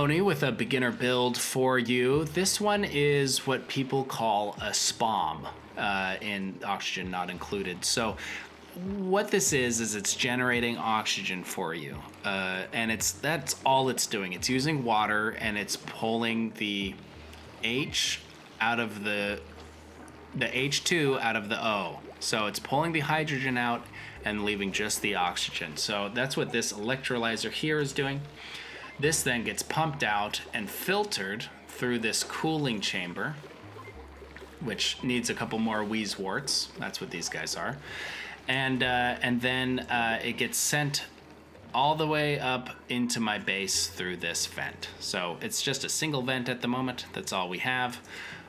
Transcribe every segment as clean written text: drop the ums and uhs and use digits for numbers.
Oni with a beginner build for you. This one is what people call a SPOM, in oxygen not included. So what this is it's generating oxygen for you, and that's all it's doing. It's using water and it's pulling the H out of the H2 out of the O. So it's pulling the hydrogen out and leaving just the oxygen. So that's what this electrolyzer here is doing. This then gets pumped out and filtered through this cooling chamber, which needs a couple more wheeze warts. That's what these guys are. And then it gets sent all the way up into my base through this vent. So it's just a single vent at the moment. That's all we have.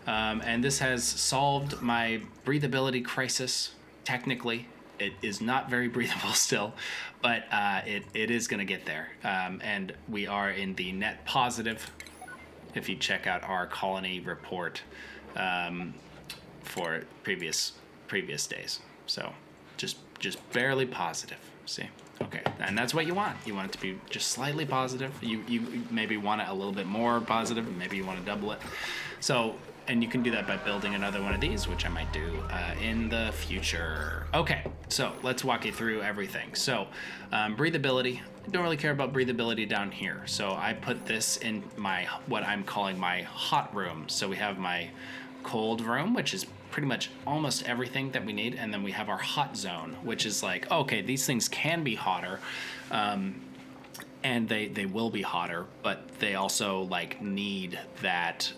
And this has solved my breathability crisis, technically. It is not very breathable still, but it is going to get there. And we are in the net positive if you check out our colony report for previous days. So just barely positive. See? Okay, and that's what you want. You want it to be just slightly positive. You maybe want it a little bit more positive. Maybe you want to double it. So, and you can do that by building another one of these, which I might do in the future. Okay, so let's walk you through everything. So, breathability. I don't really care about breathability down here. So I put this in my, what I'm calling my hot room. So we have my cold room, which is pretty much almost everything that we need, and then we have our hot zone, which is like, okay, these things can be hotter, and they will be hotter, but they also like need that.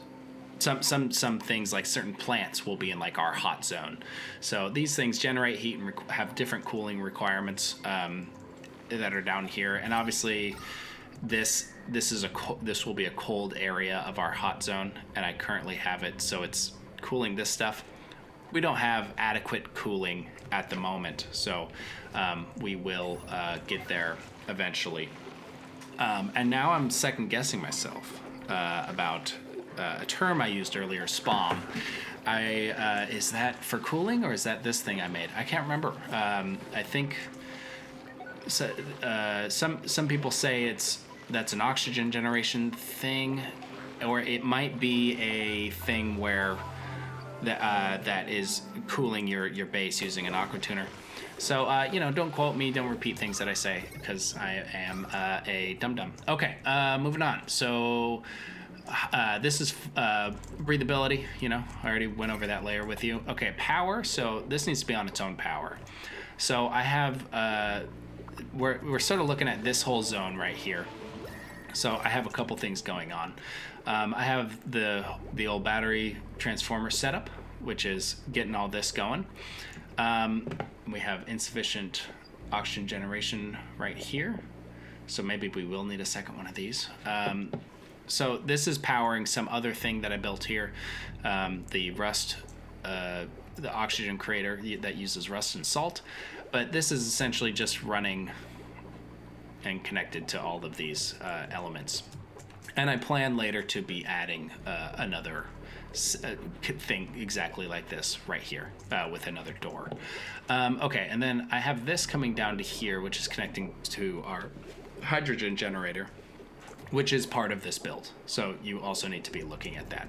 Some things like certain plants will be in like our hot zone. So these things generate heat and have different cooling requirements that are down here, and obviously this will be a cold area of our hot zone, and I currently have it, so it's cooling this stuff. We don't have adequate cooling at the moment, so we will get there eventually. And now I'm second guessing myself about a term I used earlier, SPOM. Is that for cooling, or is that this thing I made? I can't remember. I think so, some people say that's an oxygen generation thing, or it might be a thing where that is cooling your base using an aqua tuner. So, don't quote me, don't repeat things that I say, because I am a dum-dum. Okay, moving on. So, this is breathability, I already went over that layer with you. Okay, power, so this needs to be on its own power. So I have, we're sort of looking at this whole zone right here. So I have a couple things going on. I have the old battery transformer setup, which is getting all this going. We have insufficient oxygen generation right here, so maybe we will need a second one of these. So this is powering some other thing that I built here, the rust, the oxygen creator that uses rust and salt. But this is essentially just running and connected to all of these elements. And I plan later to be adding another thing exactly like this right here with another door. Okay, and then I have this coming down to here, which is connecting to our hydrogen generator, which is part of this build. So you also need to be looking at that.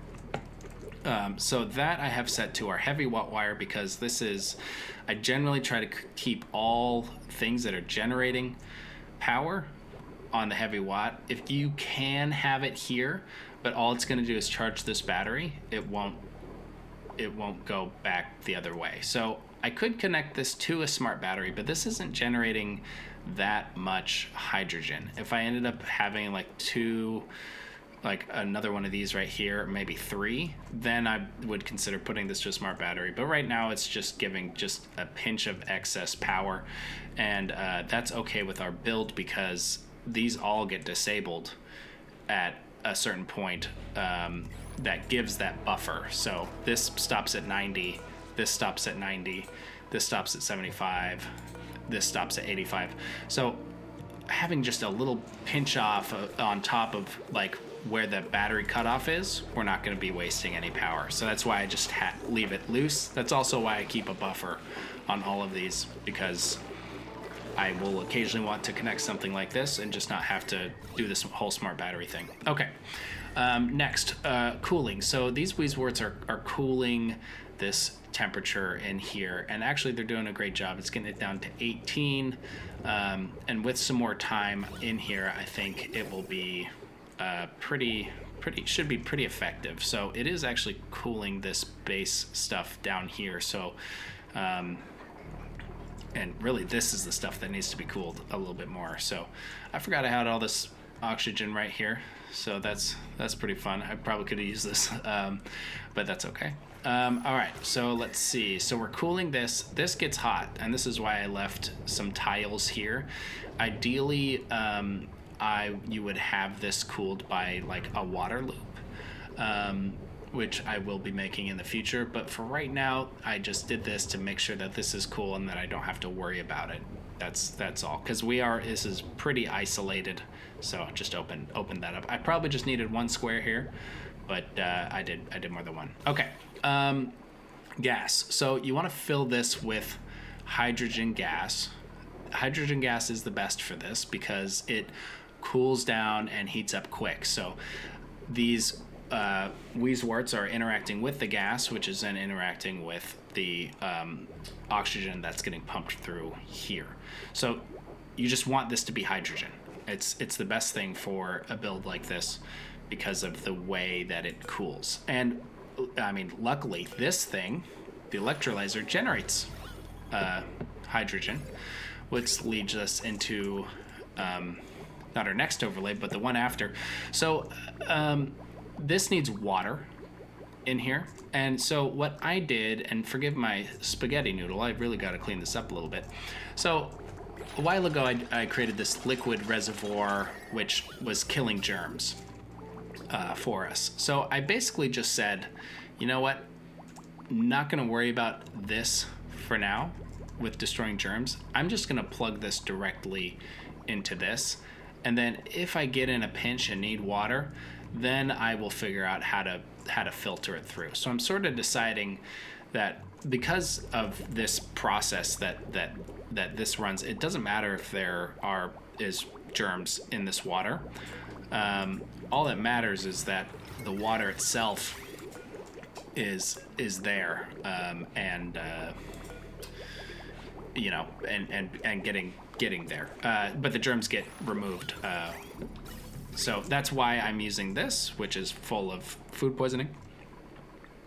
So that I have set to our heavy watt wire, because this is, I generally try to keep all things that are generating power on the heavy watt. If you can have it here, but all it's going to do is charge this battery, it won't go back the other way. So I could connect this to a smart battery, but this isn't generating that much hydrogen. If I ended up having like another one of these right here, maybe 3, then I would consider putting this to a smart battery. But right now it's just giving just a pinch of excess power, and that's okay with our build, because these all get disabled at a certain point that gives that buffer. So this stops at 90, this stops at 90, this stops at 75, this stops at 85. So having just a little pinch off on top of like where the battery cutoff is, we're not going to be wasting any power. So that's why I just leave it loose. That's also why I keep a buffer on all of these, because I will occasionally want to connect something like this and just not have to do this whole smart battery thing. Okay, next, cooling. So these Weezeworts are cooling this temperature in here, and actually they're doing a great job. It's getting it down to 18, and with some more time in here, I think it will be should be pretty effective. So it is actually cooling this base stuff down here. So and really this is the stuff that needs to be cooled a little bit more. So I forgot I had all this oxygen right here, so that's pretty fun. I probably could have used this, but that's okay. All right, so let's see. So we're cooling this. This gets hot, and this is why I left some tiles here. Ideally, you would have this cooled by like a water loop, which I will be making in the future. But for right now, I just did this to make sure that this is cool and that I don't have to worry about it. That's all, because this is pretty isolated. So just open that up. I probably just needed one square here, but I did more than one. Okay, gas. So you want to fill this with hydrogen gas. Hydrogen gas is the best for this because it cools down and heats up quick. So these Weezeworts are interacting with the gas, which is then interacting with the oxygen that's getting pumped through here. So you just want this to be hydrogen. It's the best thing for a build like this because of the way that it cools. And I mean, luckily this thing, the electrolyzer, generates hydrogen, which leads us into not our next overlay, but the one after. So this needs water in here. And so what I did, and forgive my spaghetti noodle, I really got to clean this up a little bit. So a while ago, I created this liquid reservoir, which was killing germs for us. So I basically just said, you know what? Not going to worry about this for now with destroying germs. I'm just going to plug this directly into this. And then if I get in a pinch and need water, then I will figure out how to filter it through. So I'm sort of deciding that because of this process that this runs, it doesn't matter if there is germs in this water. All that matters is that the water itself is there, and getting there. But the germs get removed. So that's why I'm using this, which is full of food poisoning,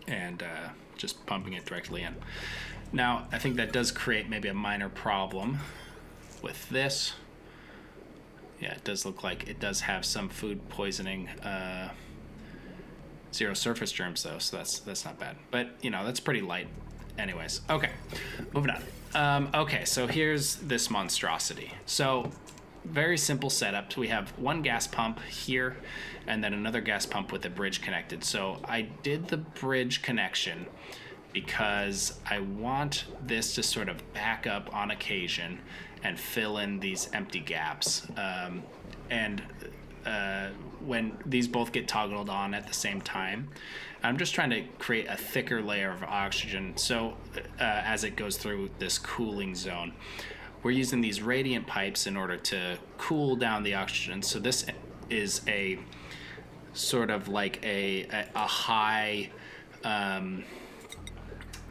and just pumping it directly in. Now, I think that does create maybe a minor problem with this. Yeah, it does look like it does have some food poisoning. 0 surface germs though, so that's not bad. But that's pretty light. Anyways, okay, moving on. Okay, so here's this monstrosity. So very simple setup. We have one gas pump here and then another gas pump with a bridge connected. So I did the bridge connection because I want this to sort of back up on occasion and fill in these empty gaps. When these both get toggled on at the same time, I'm just trying to create a thicker layer of oxygen. So as it goes through this cooling zone, we're using these radiant pipes in order to cool down the oxygen. So this is a sort of like a high, a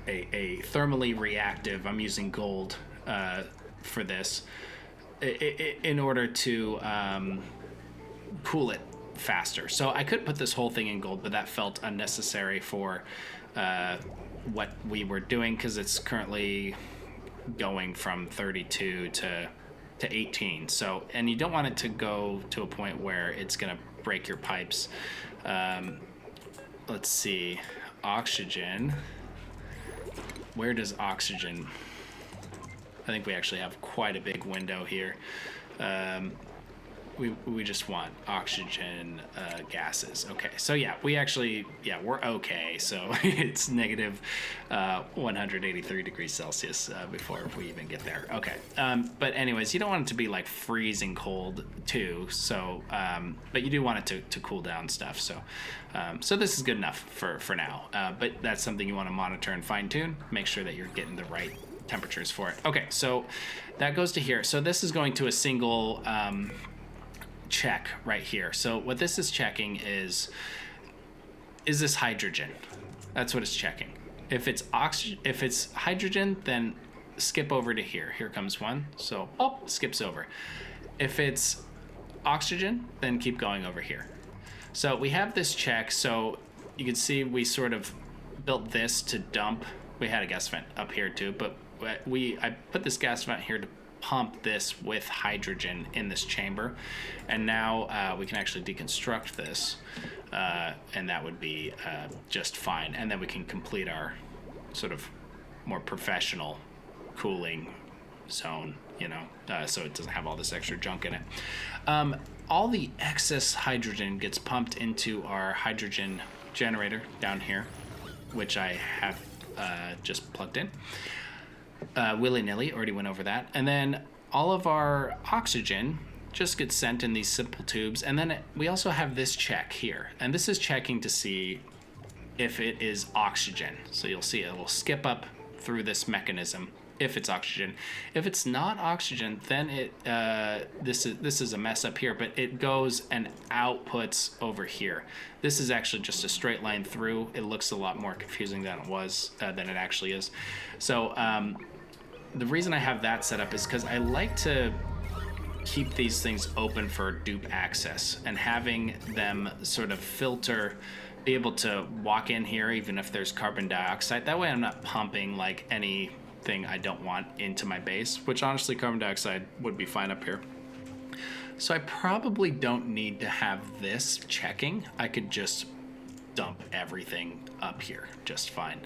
thermally reactive. I'm using gold for this in order to cool it faster. So I could put this whole thing in gold, but that felt unnecessary for what we were doing because it's currently going from 32 to 18. So, and you don't want it to go to a point where it's going to break your pipes. Let's see, oxygen. Where does oxygen? I think we actually have quite a big window here. We just want oxygen gases. Okay, so yeah, we're okay. So it's negative 183 degrees Celsius before we even get there. Okay, but anyways, you don't want it to be like freezing cold too. So, but you do want it to cool down stuff. So, so this is good enough for now. But that's something you want to monitor and fine tune. Make sure that you're getting the right temperatures for it. Okay, so that goes to here. So this is going to a single check right here. So what this is checking is this hydrogen? That's what it's checking. If it's hydrogen, then skip over to here. Here comes one. So skips over. If it's oxygen, then keep going over here. So we have this check. So you can see we sort of built this to dump. We had a gas vent up here too, but I put this gas vent here to pump this with hydrogen in this chamber, and now we can actually deconstruct this, and that would be just fine. And then we can complete our sort of more professional cooling zone, so it doesn't have all this extra junk in it. All the excess hydrogen gets pumped into our hydrogen generator down here, which I have just plugged in. Willy-nilly, already went over that. And then all of our oxygen just gets sent in these simple tubes. And then we also have this check here. And this is checking to see if it is oxygen. So you'll see it will skip up through this mechanism if it's oxygen. If it's not oxygen, then this is a mess up here, but it goes and outputs over here. This is actually just a straight line through. It looks a lot more confusing than it actually is. So the reason I have that set up is because I like to keep these things open for dupe access, and having them sort of be able to walk in here even if there's carbon dioxide. That way I'm not pumping like anything I don't want into my base, which honestly carbon dioxide would be fine up here. So I probably don't need to have this checking. I could just dump everything up here just fine.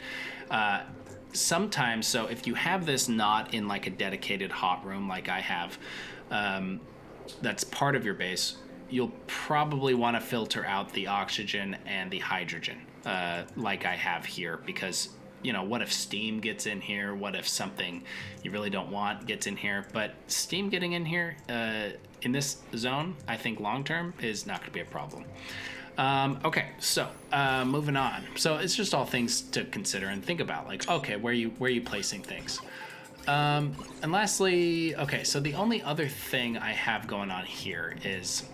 Sometimes, so if you have this not in like a dedicated hot room like I have, that's part of your base, you'll probably want to filter out the oxygen and the hydrogen like I have here, because what if steam gets in here? What if something you really don't want gets in here? But steam getting in here in this zone, I think long term is not going to be a problem. Okay, so moving on. So it's just all things to consider and think about. Like, okay, where are you placing things? And lastly, okay, so the only other thing I have going on here is,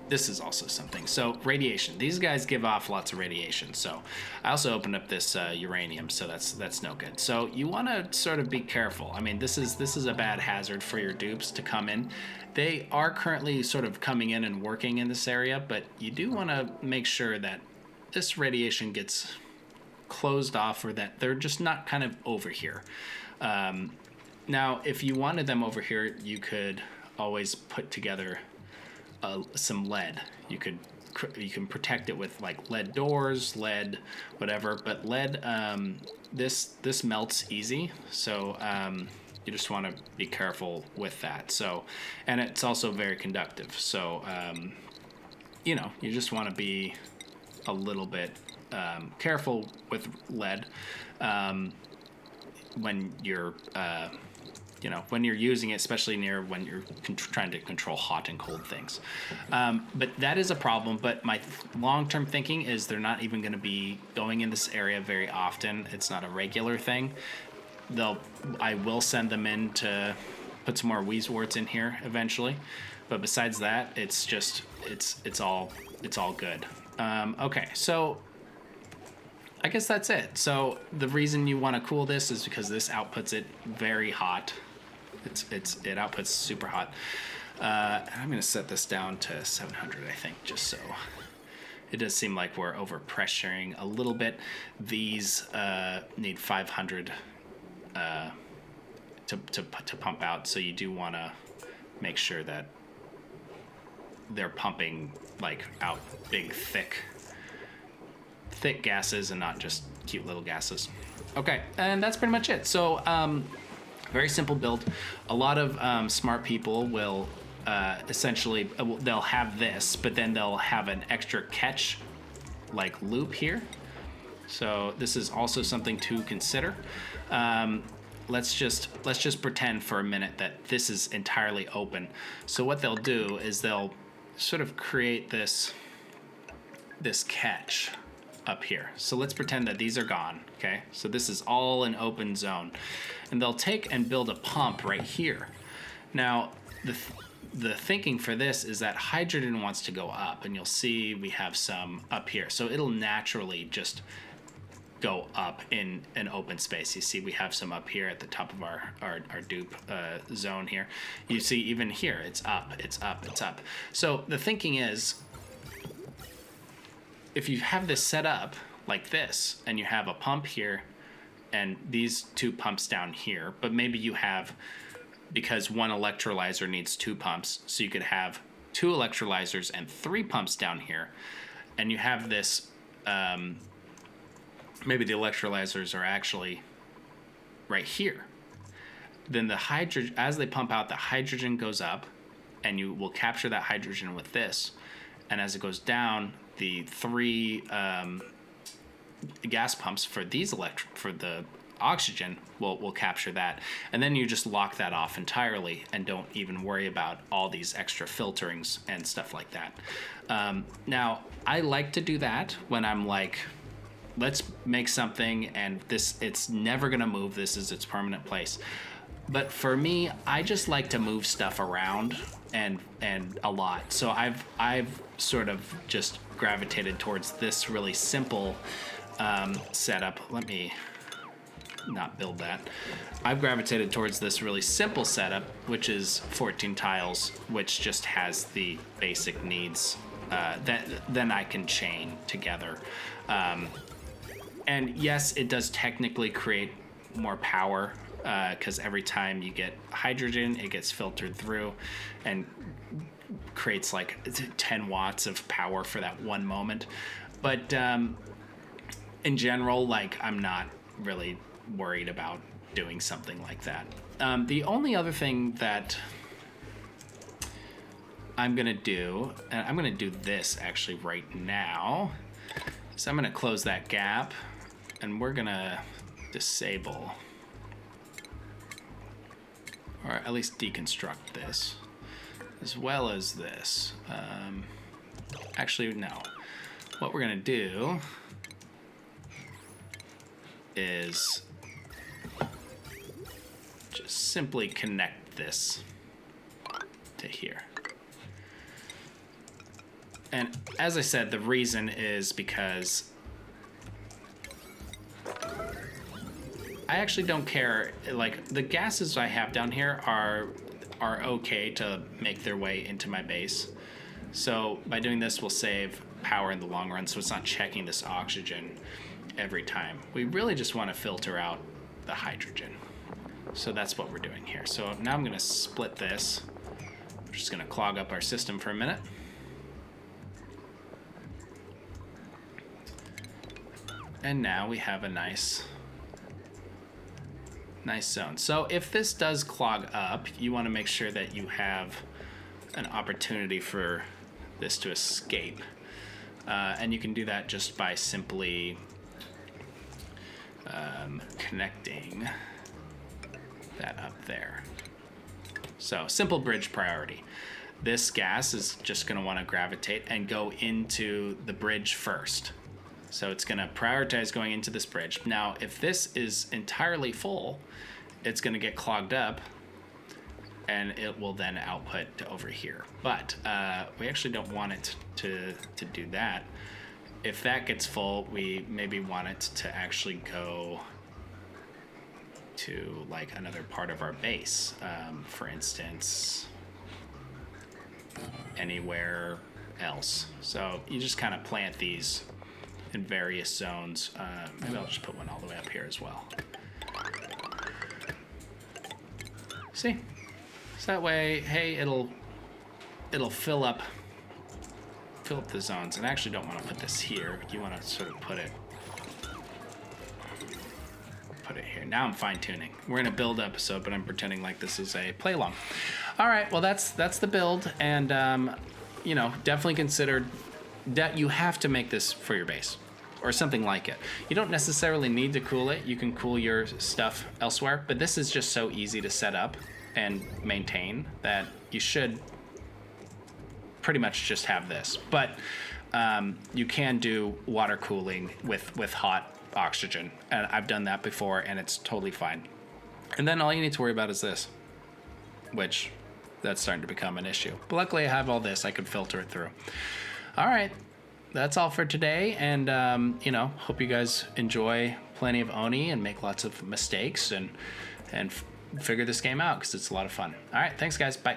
this is also something. So radiation. These guys give off lots of radiation. So I also opened up this uranium, so that's no good. So you want to sort of be careful. I mean, this is a bad hazard for your dupes to come in. They are currently sort of coming in and working in this area, but you do want to make sure that this radiation gets closed off, or that they're just not kind of over here. Now, if you wanted them over here, you could always put together some lead. You can protect it with like lead doors, lead whatever, but lead this melts easy, so you just want to be careful with that. So, and it's also very conductive, so you just want to be a little bit careful with lead when you're when you're using it, especially when you're trying to control hot and cold things. But that is a problem. But my long-term thinking is they're not even going to be going in this area very often. It's not a regular thing. I will send them in to put some more Wheezeworts in here eventually. But besides that, it's all good. Okay, so I guess that's it. So the reason you want to cool this is because this outputs it very hot. It outputs super hot. I'm going to set this down to 700, I think, just so. It does seem like we're overpressuring a little bit. These need 500 to pump out, so you do want to make sure that they're pumping like out big, thick gases and not just cute little gases. Okay, and that's pretty much it. So very simple build. A lot of smart people will essentially they'll have this, but then they'll have an extra catch like loop here. So this is also something to consider. Let's just pretend for a minute that this is entirely open. So what they'll do is they'll sort of create this catch up here. So let's pretend that these are gone, okay? So this is all an open zone. And they'll take and build a pump right here. Now, the thinking for this is that hydrogen wants to go up, and you'll see we have some up here. So it'll naturally just go up in an open space. You see we have some up here at the top of our dupe zone here. You see even here, it's up, it's up, it's up. So the thinking is, if you have this set up like this, and you have a pump here, and these two pumps down here, but maybe you have, because one electrolyzer needs two pumps, so you could have two electrolyzers and three pumps down here, and you have this, maybe the electrolyzers are actually right here. Then the hydrogen, as they pump out, the hydrogen goes up, and you will capture that hydrogen with this, and as it goes down, the three gas pumps for these for the oxygen will capture that, and then you just lock that off entirely and don't even worry about all these extra filterings and stuff like that. Now, I like to do that when I'm like, let's make something and it's never gonna move, this is its permanent place. But for me, I just like to move stuff around and a lot. So I've sort of just gravitated towards this really simple setup. Let me not build that. I've gravitated towards this really simple setup, which is 14 tiles, which just has the basic needs that then I can chain together. And yes, it does technically create more power, because every time you get hydrogen, it gets filtered through and creates like 10 watts of power for that one moment. But in general, like, I'm not really worried about doing something like that. The only other thing that I'm gonna do, and I'm gonna do this actually right now, so I'm gonna close that gap, and we're gonna disable, or at least deconstruct this, as well as this. Actually, no. What we're gonna do is just simply connect this to here. And as I said, the reason is because I actually don't care. Like, the gases I have down here are okay to make their way into my base. So by doing this, we'll save power in the long run, so it's not checking this oxygen every time. We really just want to filter out the hydrogen. So that's what we're doing here. So now I'm going to split this. We're just going to clog up our system for a minute. And now we have a nice zone. So if this does clog up, you want to make sure that you have an opportunity for this to escape. And you can do that just by simply connecting that up there. So simple bridge priority. This gas is just going to want to gravitate and go into the bridge first. So it's going to prioritize going into this bridge. Now, if this is entirely full, it's going to get clogged up, and it will then output to over here. But we actually don't want it to do that. If that gets full, we maybe want it to actually go to like another part of our base. For instance, anywhere else. So you just kind of plant these in various zones. Maybe I'll just put one all the way up here as well. See? So that way, hey, it'll fill up the zones. And I actually don't want to put this here. You want to sort of put it here. Now I'm fine tuning. We're in a build episode, but I'm pretending like this is a play along. All right, well that's the build, and you know, definitely consider that you have to make this for your base or something like it. You don't necessarily need to cool it. You can cool your stuff elsewhere, but this is just so easy to set up and maintain that you should pretty much just have this. But you can do water cooling with hot oxygen, and I've done that before, and it's totally fine. And then all you need to worry about is this, which that's starting to become an issue. But luckily I have all this, I could filter it through. All right, that's all for today. And, hope you guys enjoy plenty of Oni and make lots of mistakes and figure this game out, because it's a lot of fun. All right, thanks guys, bye.